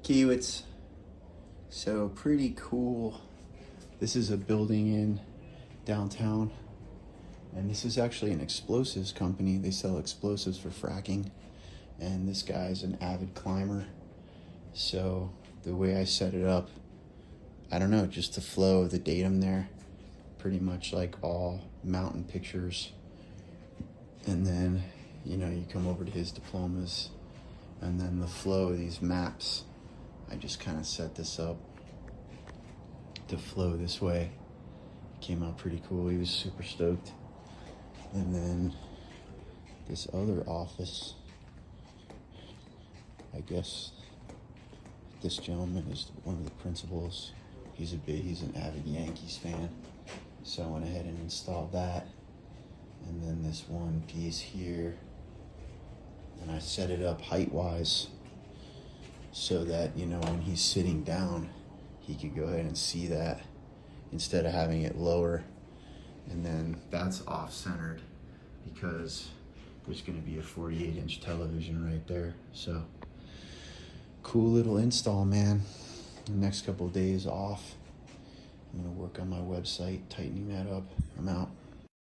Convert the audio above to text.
Keywitz. So pretty cool. This is a building in downtown, and this is actually an explosives company. They sell explosives for fracking, and this guy's an avid climber. So the way I set it up, I don't know, just the flow of the datum there, pretty much like all mountain pictures. And then, you know, you come over to his diplomas, and then the flow of these maps. I just kind of set this up to flow this way. Came out pretty cool. He was super stoked. And then this other office, I guess this gentleman is one of the principals. He's an avid Yankees fan. So I went ahead and installed that. And then this one piece here, and I set it up height-wise so that, you know, when he's sitting down, he could go ahead and see that instead of having it lower. And then that's off-centered because there's going to be a 48-inch television right there. So cool little install, man. The next couple of days off, I'm going to work on my website, tightening that up. I'm out.